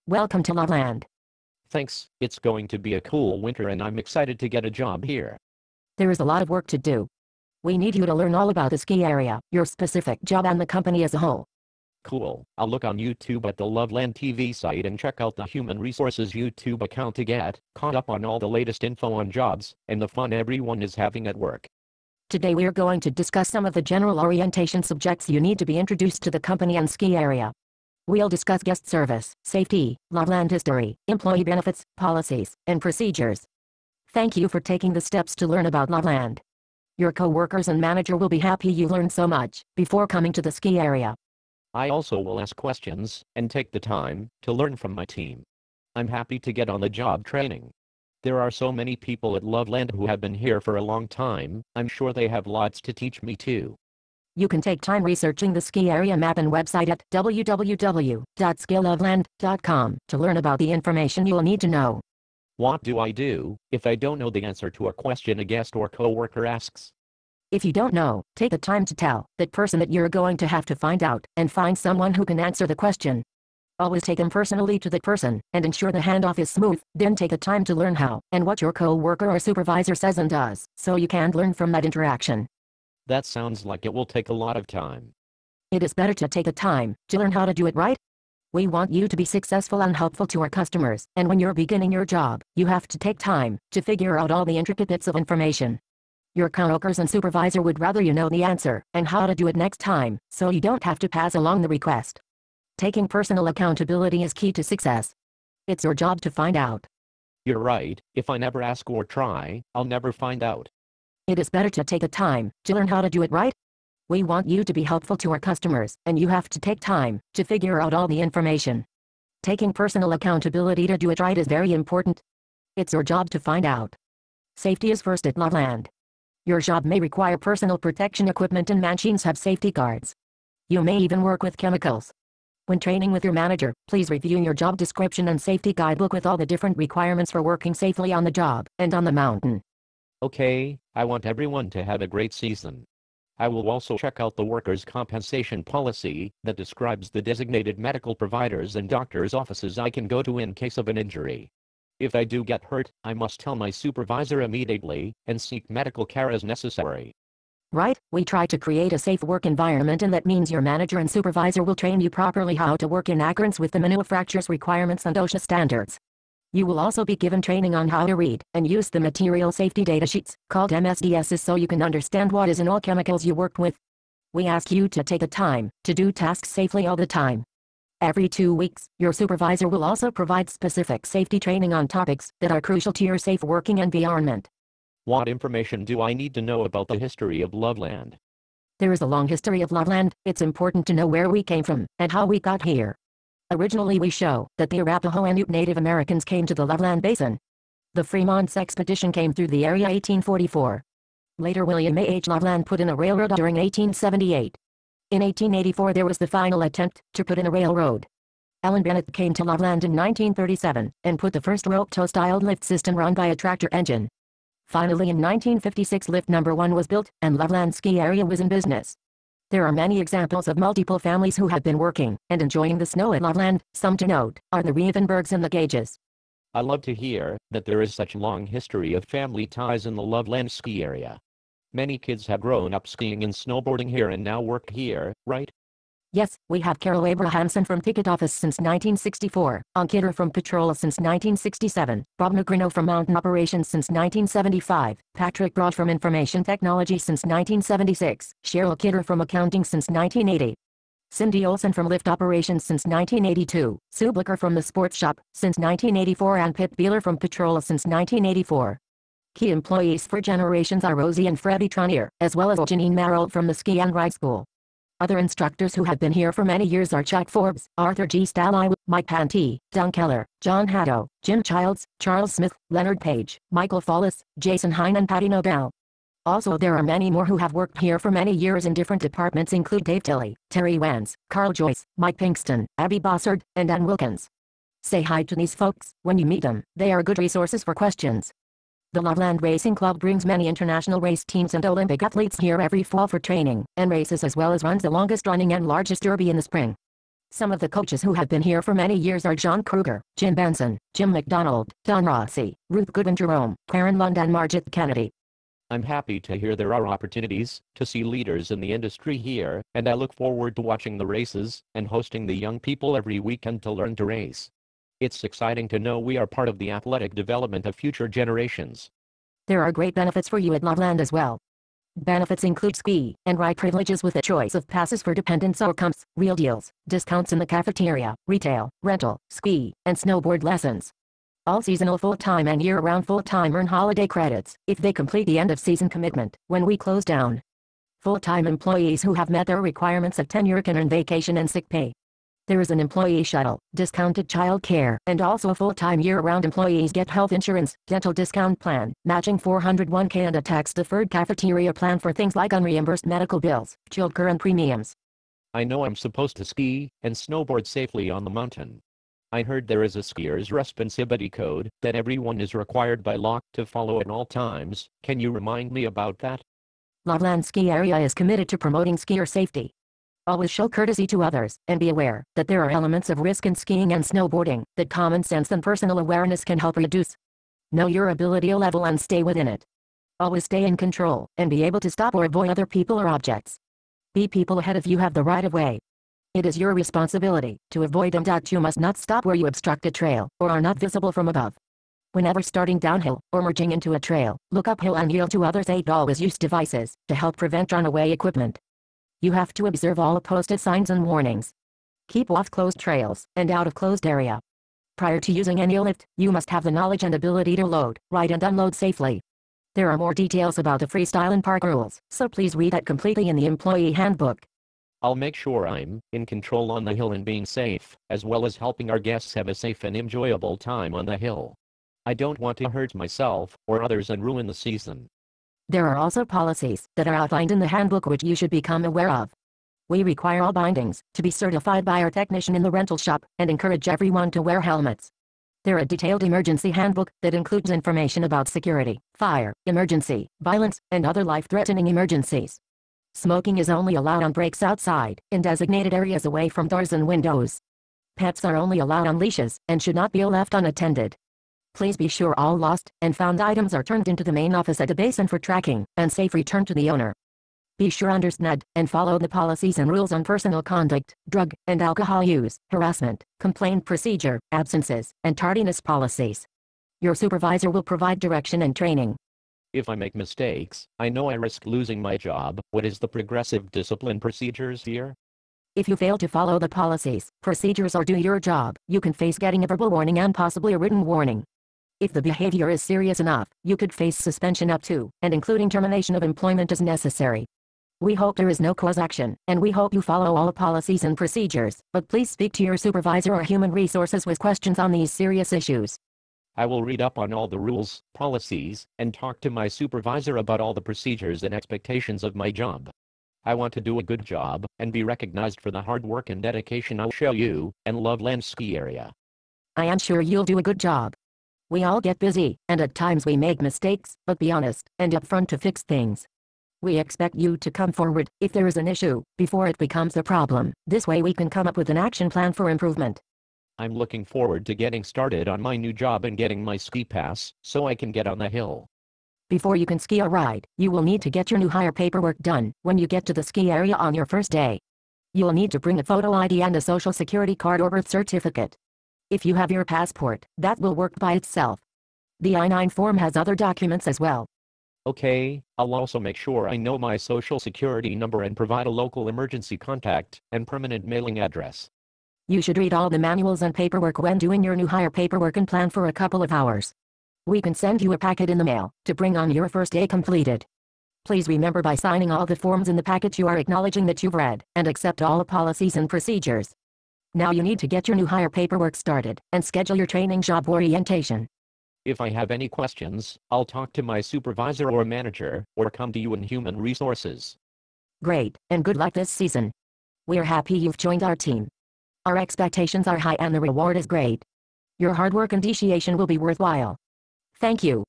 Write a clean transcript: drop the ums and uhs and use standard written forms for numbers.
Welcome to Loveland. Thanks, it's going to be a cool winter and I'm excited to get a job here. There is a lot of work to do. We need you to learn all about the ski area, your specific job and the company as a whole. Cool, I'll look on YouTube at the Loveland TV site and check out the Human Resources YouTube account to get caught up on all the latest info on jobs and the fun everyone is having at work. Today we are going to discuss some of the general orientation subjects you need to be introduced to the company and ski area. We'll discuss guest service, safety, Loveland history, employee benefits, policies, and procedures. Thank you for taking the steps to learn about Loveland. Your co-workers and manager will be happy you learned so much before coming to the ski area. I also will ask questions and take the time to learn from my team. I'm happy to get on the job training. There are so many people at Loveland who have been here for a long time, I'm sure they have lots to teach me too. You can take time researching the ski area map and website at www.skiloveland.com to learn about the information you'll need to know. What do I do if I don't know the answer to a question a guest or coworker asks? If you don't know, take the time to tell that person that you're going to have to find out and find someone who can answer the question. Always take them personally to that person and ensure the handoff is smooth, then take the time to learn how and what your coworker or supervisor says and does, so you can learn from that interaction. That sounds like it will take a lot of time. It is better to take the time to learn how to do it right. We want you to be successful and helpful to our customers, and when you're beginning your job, you have to take time to figure out all the intricate bits of information. Your coworkers and supervisor would rather you know the answer and how to do it next time, so you don't have to pass along the request. Taking personal accountability is key to success. It's your job to find out. You're right, if I never ask or try, I'll never find out. It is better to take the time to learn how to do it right. We want you to be helpful to our customers, and you have to take time to figure out all the information. Taking personal accountability to do it right is very important. It's your job to find out. Safety is first at Loveland. Your job may require personal protection equipment and machines have safety guards. You may even work with chemicals. When training with your manager, please review your job description and safety guidebook with all the different requirements for working safely on the job and on the mountain. Okay, I want everyone to have a great season. I will also check out the workers' compensation policy that describes the designated medical providers and doctors' offices I can go to in case of an injury. If I do get hurt, I must tell my supervisor immediately and seek medical care as necessary. Right, we try to create a safe work environment, and that means your manager and supervisor will train you properly how to work in accordance with the manufacturer's requirements and OSHA standards. You will also be given training on how to read and use the material safety data sheets, called MSDSs, so you can understand what is in all chemicals you work with. We ask you to take the time to do tasks safely all the time. Every 2 weeks, your supervisor will also provide specific safety training on topics that are crucial to your safe working environment. What information do I need to know about the history of Loveland? There is a long history of Loveland. It's important to know where we came from and how we got here. Originally, we show that the Arapaho and Ute Native Americans came to the Loveland Basin. The Fremont's expedition came through the area 1844. Later, William A. H. Loveland put in a railroad during 1878. In 1884, there was the final attempt to put in a railroad. Allen Bennett came to Loveland in 1937 and put the first rope-tow-styled lift system run by a tractor engine. Finally, in 1956, lift number 1 was built, and Loveland ski area was in business. There are many examples of multiple families who have been working and enjoying the snow at Loveland. Some to note are the Rievenbergs and the Gages. I love to hear that there is such a long history of family ties in the Loveland ski area. Many kids have grown up skiing and snowboarding here and now work here, right? Yes, we have Carol Abrahamson from Ticket Office since 1964, Ann Kidder from Patrola since 1967, Bob Negrino from Mountain Operations since 1975, Patrick Broad from Information Technology since 1976, Cheryl Kidder from Accounting since 1980. Cindy Olson from Lift Operations since 1982, Sue Blicker from the Sports Shop since 1984, and Pitt Beeler from Patrola since 1984. Key employees for generations are Rosie and Freddie Tronier, as well as Janine Marold from the Ski and Ride School. Other instructors who have been here for many years are Chuck Forbes, Arthur G. Stali, Mike Pantee, Don Keller, John Haddo, Jim Childs, Charles Smith, Leonard Page, Michael Follis, Jason Hine, and Patty Nobel. Also, there are many more who have worked here for many years in different departments, include Dave Tilley, Terry Wans, Carl Joyce, Mike Pinkston, Abby Bossard, and Ann Wilkins. Say hi to these folks when you meet them. They are good resources for questions. The Loveland Racing Club brings many international race teams and Olympic athletes here every fall for training and races, as well as runs the longest running and largest derby in the spring. Some of the coaches who have been here for many years are John Kruger, Jim Benson, Jim McDonald, Don Rossi, Ruth Goodwin Jerome, Karen Lund and Margit Kennedy. I'm happy to hear there are opportunities to see leaders in the industry here, and I look forward to watching the races and hosting the young people every weekend to learn to race. It's exciting to know we are part of the athletic development of future generations. There are great benefits for you at Loveland as well. Benefits include ski and ride privileges with a choice of passes for dependents or comps, real deals, discounts in the cafeteria, retail, rental, ski, and snowboard lessons. All seasonal full-time and year-round full-time earn holiday credits if they complete the end-of-season commitment when we close down. Full-time employees who have met their requirements of tenure can earn vacation and sick pay. There is an employee shuttle, discounted child care, and also full-time year-round employees get health insurance, dental discount plan, matching 401k and a tax-deferred cafeteria plan for things like unreimbursed medical bills, childcare and premiums. I know I'm supposed to ski and snowboard safely on the mountain. I heard there is a skier's responsibility code that everyone is required by law to follow at all times. Can you remind me about that? Loveland Ski Area is committed to promoting skier safety. Always show courtesy to others, and be aware that there are elements of risk in skiing and snowboarding that common sense and personal awareness can help reduce. Know your ability level and stay within it. Always stay in control, and be able to stop or avoid other people or objects. Be people ahead of you have the right of way. It is your responsibility to avoid them. You must not stop where you obstruct a trail, or are not visible from above. Whenever starting downhill, or merging into a trail, look uphill and yield to others. 8. Always use devices to help prevent runaway equipment. You have to observe all posted signs and warnings. Keep off closed trails, and out of closed area. Prior to using any lift, you must have the knowledge and ability to load, ride and unload safely. There are more details about the freestyle and park rules, so please read that completely in the employee handbook. I'll make sure I'm in control on the hill and being safe, as well as helping our guests have a safe and enjoyable time on the hill. I don't want to hurt myself or others and ruin the season. There are also policies that are outlined in the handbook which you should become aware of. We require all bindings to be certified by our technician in the rental shop and encourage everyone to wear helmets. There is a detailed emergency handbook that includes information about security, fire, emergency, violence, and other life-threatening emergencies. Smoking is only allowed on breaks outside, in designated areas away from doors and windows. Pets are only allowed on leashes and should not be left unattended. Please be sure all lost and found items are turned into the main office at the basin for tracking and safe return to the owner. Be sure to understand and follow the policies and rules on personal conduct, drug and alcohol use, harassment, complaint procedure, absences, and tardiness policies. Your supervisor will provide direction and training. If I make mistakes, I know I risk losing my job. What is the progressive discipline procedures here? If you fail to follow the policies, procedures or do your job, you can face getting a verbal warning and possibly a written warning. If the behavior is serious enough, you could face suspension up to, and including termination of employment as necessary. We hope there is no cause action, and we hope you follow all the policies and procedures, but please speak to your supervisor or human resources with questions on these serious issues. I will read up on all the rules, policies, and talk to my supervisor about all the procedures and expectations of my job. I want to do a good job, and be recognized for the hard work and dedication I'll show you, and Loveland Ski Area. I am sure you'll do a good job. We all get busy, and at times we make mistakes, but be honest and upfront to fix things. We expect you to come forward if there is an issue, before it becomes a problem. This way we can come up with an action plan for improvement. I'm looking forward to getting started on my new job and getting my ski pass, so I can get on the hill. Before you can ski or ride, you will need to get your new hire paperwork done when you get to the ski area on your first day. You will need to bring a photo ID and a social security card or birth certificate. If you have your passport, that will work by itself. The I-9 form has other documents as well. Okay, I'll also make sure I know my social security number and provide a local emergency contact and permanent mailing address. You should read all the manuals and paperwork when doing your new hire paperwork and plan for a couple of hours. We can send you a packet in the mail to bring on your first day completed. Please remember by signing all the forms in the packet you are acknowledging that you've read and accept all the policies and procedures. Now you need to get your new hire paperwork started and schedule your training job orientation. If I have any questions, I'll talk to my supervisor or manager, or come to you in human resources. Great, and good luck this season. We're happy you've joined our team. Our expectations are high and the reward is great. Your hard work and dedication will be worthwhile. Thank you.